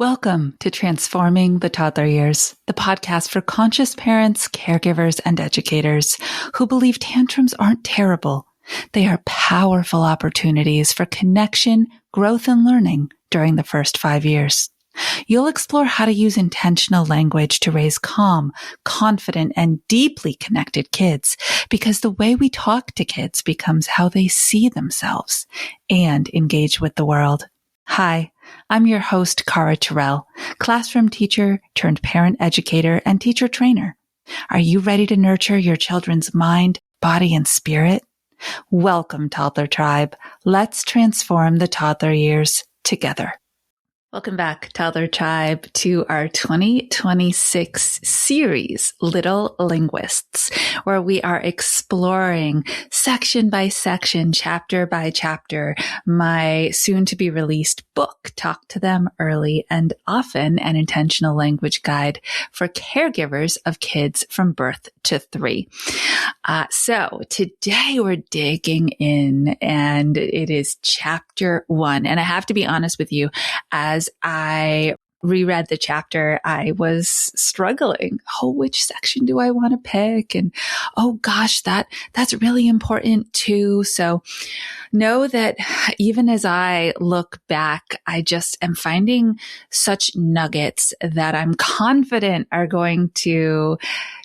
Welcome to Transforming the Toddler Years, the podcast for conscious parents, caregivers, and educators who believe tantrums aren't terrible. They are powerful opportunities for connection, growth, and learning during the first 5 years. You'll explore how to use intentional language to raise calm, confident, and deeply connected kids, because the way we talk to kids becomes how they see themselves and engage with the world. Hi, I'm your host, Cara, classroom teacher turned parent educator and teacher trainer. Are you ready to nurture your children's mind, body, and spirit? Welcome, Toddler Tribe. Let's transform the toddler years together. Welcome back, Toddler Tribe, to our 2026 series, Little Linguists, where we are exploring section by section, chapter by chapter, my soon-to-be released book, Talk to Them Early and Often, an intentional language guide for caregivers of kids from birth to 3. So today we're digging in, and it is chapter 1. And I have to be honest with you, as I reread the chapter, I was struggling. Oh, which section do I want to pick? And oh gosh, that's really important too. So know that even as I look back, I just am finding such nuggets that I'm confident are going to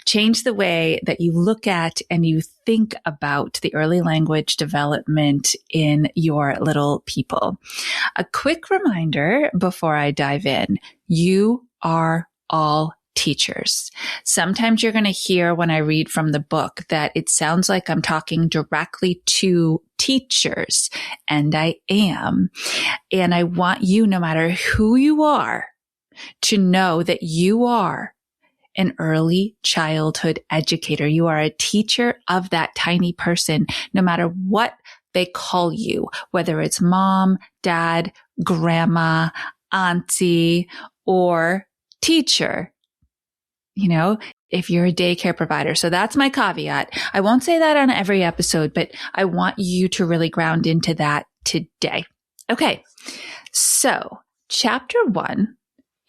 change the way that you look at and you think about the early language development in your little people. A quick reminder before I dive in, you are all teachers. Sometimes you're going to hear when I read from the book that it sounds like I'm talking directly to teachers, and I am. And I want you, no matter who you are, to know that you are an early childhood educator. You are a teacher of that tiny person, no matter what they call you, whether it's mom, dad, grandma, auntie, or teacher. You know, if you're a daycare provider. So that's my caveat. I won't say that on every episode, but I want you to really ground into that today. Okay. So chapter 1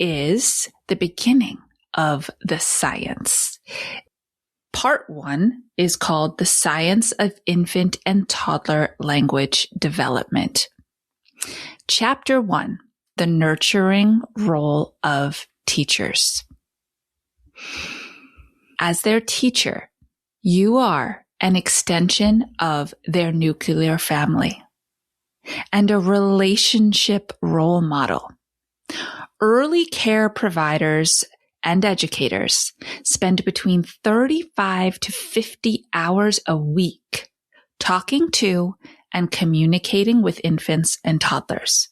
is the beginning of the science. Part 1 is called The Science of Infant and Toddler Language Development. Chapter 1, The Nurturing Role of Teachers. As their teacher, you are an extension of their nuclear family and a relationship role model. Early care providers and educators spend between 35 to 50 hours a week talking to and communicating with infants and toddlers.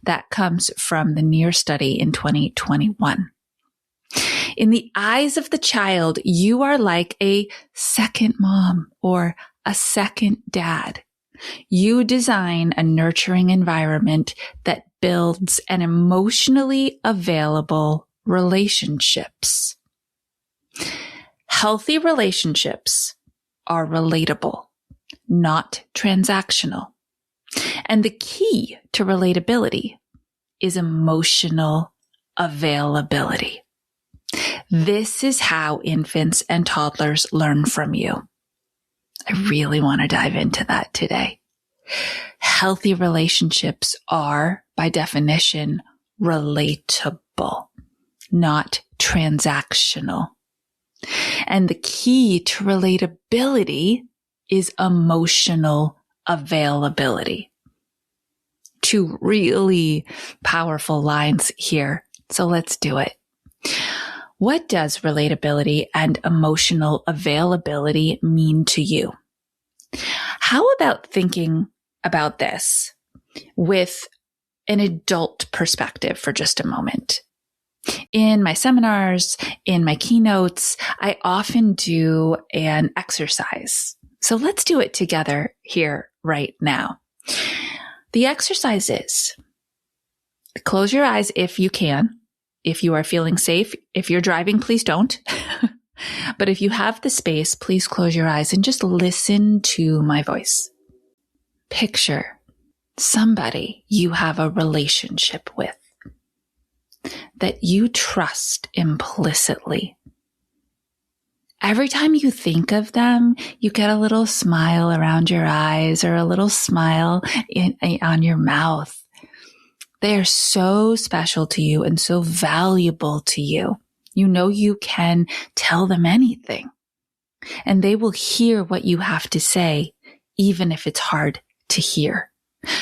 That comes from the NEAR study in 2021. In the eyes of the child, you are like a second mom or a second dad. You design a nurturing environment that builds an emotionally available relationships. Healthy relationships are relatable, not transactional. And the key to relatability is emotional availability. This is how infants and toddlers learn from you. I really want to dive into that today. Healthy relationships are, by definition, relatable, not transactional. And the key to relatability is emotional availability. 2 really powerful lines here. So let's do it. What does relatability and emotional availability mean to you? How about thinking about this with an adult perspective for just a moment? In my seminars, in my keynotes, I often do an exercise. So let's do it together here right now. The exercise is close your eyes if you can. If you are feeling safe, if you're driving, please don't. But if you have the space, please close your eyes and just listen to my voice. Picture somebody you have a relationship with. that you trust implicitly. Every time you think of them, you get a little smile around your eyes or a little smile on your mouth. They are so special to you and so valuable to you. You know you can tell them anything, and they will hear what you have to say, even if it's hard to hear.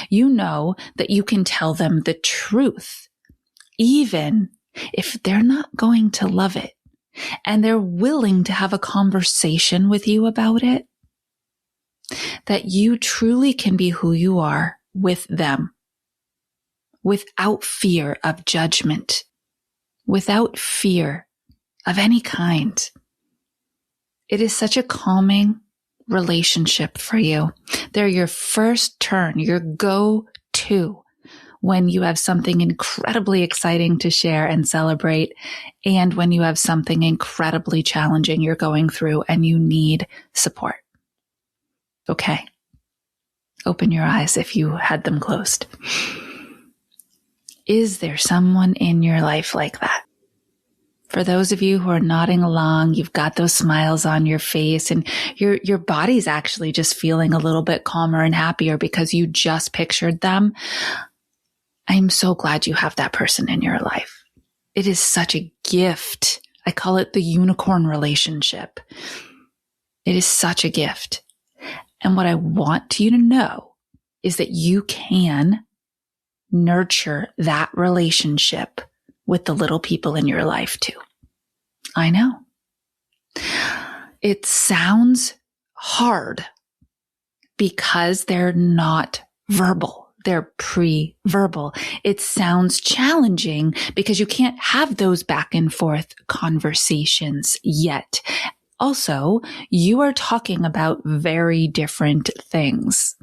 You know that you can tell them the truth, even if they're not going to love it, and they're willing to have a conversation with you about it. That you truly can be who you are with them, without fear of judgment, without fear of any kind. It is such a calming relationship for you. They're your first turn, your go-to when you have something incredibly exciting to share and celebrate, and when you have something incredibly challenging you're going through and you need support. Okay. Open your eyes if you had them closed. Is there someone in your life like that? For those of you who are nodding along, you've got those smiles on your face and your body's actually just feeling a little bit calmer and happier because you just pictured them. I'm so glad you have that person in your life. It is such a gift. I call it the unicorn relationship. It is such a gift. And what I want you to know is that you can nurture that relationship with the little people in your life too. I know. It sounds hard because they're not verbal. They're pre-verbal. It sounds challenging because you can't have those back and forth conversations yet. Also, you are talking about very different things,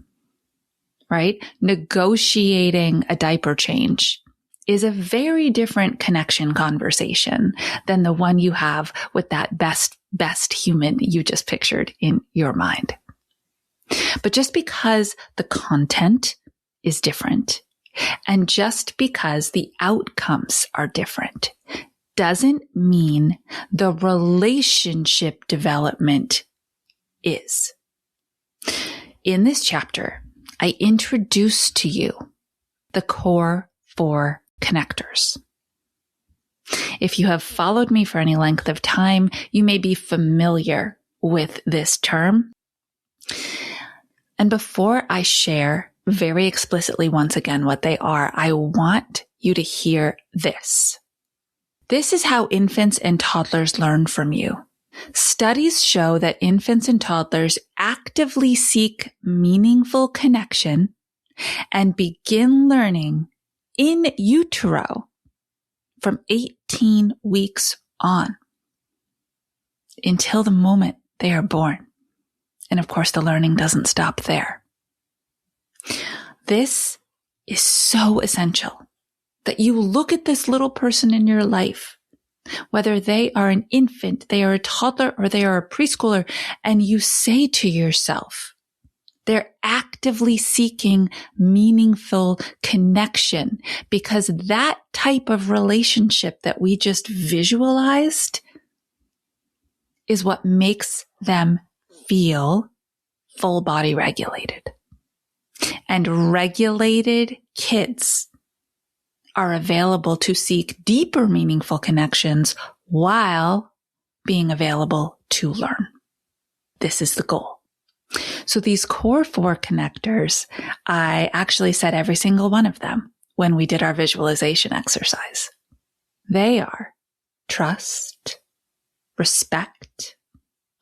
right? Negotiating a diaper change is a very different connection conversation than the one you have with that best human you just pictured in your mind. But just because the content is different, and just because the outcomes are different, doesn't mean the relationship development is. In this chapter, I introduce to you the core 4 connectors. If you have followed me for any length of time, you may be familiar with this term. And before I share very explicitly once again what they are, I want you to hear this. This is how infants and toddlers learn from you. Studies show that infants and toddlers actively seek meaningful connection and begin learning in utero from 18 weeks on until the moment they are born. And of course, the learning doesn't stop there. This is so essential that you look at this little person in your life, whether they are an infant, they are a toddler, or they are a preschooler, and you say to yourself, they're actively seeking meaningful connection, because that type of relationship that we just visualized is what makes them feel full body regulated. And regulated kids are available to seek deeper meaningful connections while being available to learn. This is the goal. So these core 4 connectors, I actually said every single one of them when we did our visualization exercise. They are trust, respect,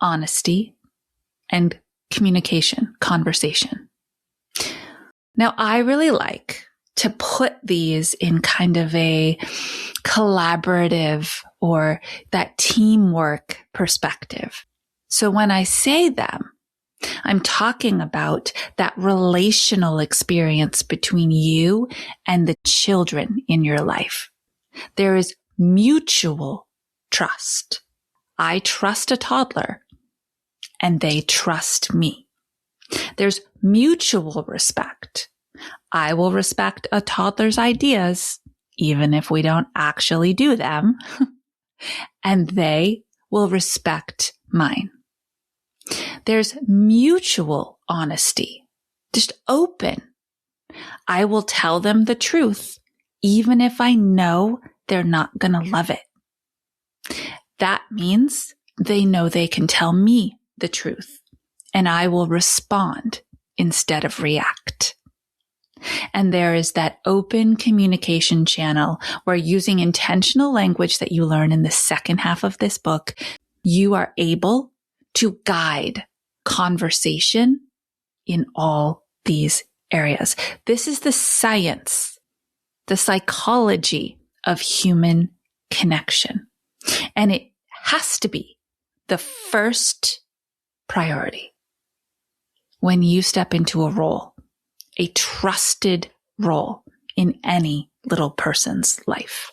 honesty, and communication, conversation. Now, I really like to put these in kind of a collaborative or that teamwork perspective. So when I say them, I'm talking about that relational experience between you and the children in your life. There is mutual trust. I trust a toddler and they trust me. There's mutual respect. I will respect a toddler's ideas even if we don't actually do them, and they will respect mine. There's mutual honesty, just open. I will tell them the truth, even if I know they're not going to love it. That means they know they can tell me the truth, and I will respond instead of react. And there is that open communication channel where, using intentional language that you learn in the second half of this book, you are able to guide conversation in all these areas. This is the science, the psychology of human connection. And it has to be the first priority when you step into a role, a trusted role in any little person's life.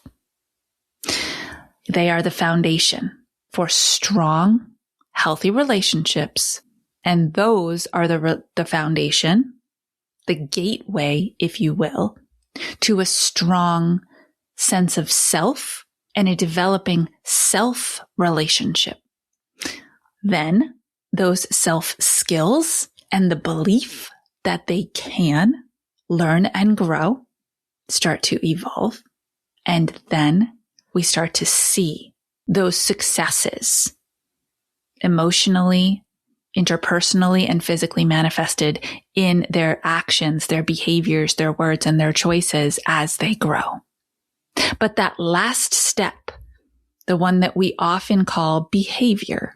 They are the foundation for strong, healthy relationships. And those are the foundation, the gateway, if you will, to a strong sense of self and a developing self relationship. Then those self skills and the belief that they can learn and grow start to evolve. And then we start to see those successes emotionally, interpersonally, and physically manifested in their actions, their behaviors, their words, and their choices as they grow. But that last step, the one that we often call behavior,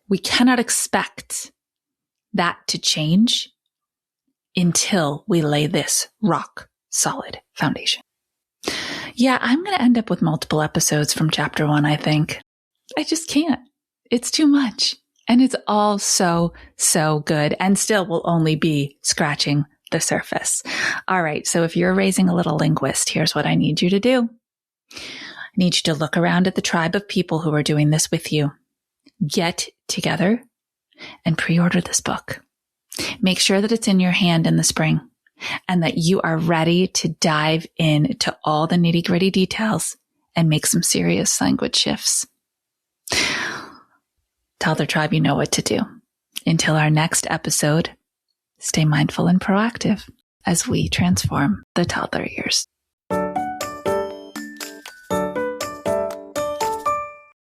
we cannot expect that to change until we lay this rock solid foundation. Yeah, I'm going to end up with multiple episodes from chapter 1, I think. I just can't. It's too much. And it's all so good, and still will only be scratching the surface. All right. So if you're raising a little linguist, here's what I need you to do. I need you to look around at the tribe of people who are doing this with you. Get together and pre-order this book. Make sure that it's in your hand in the spring and that you are ready to dive into all the nitty-gritty details and make some serious language shifts. Toddler Tribe, you know what to do. Until our next episode, stay mindful and proactive as we transform the toddler years.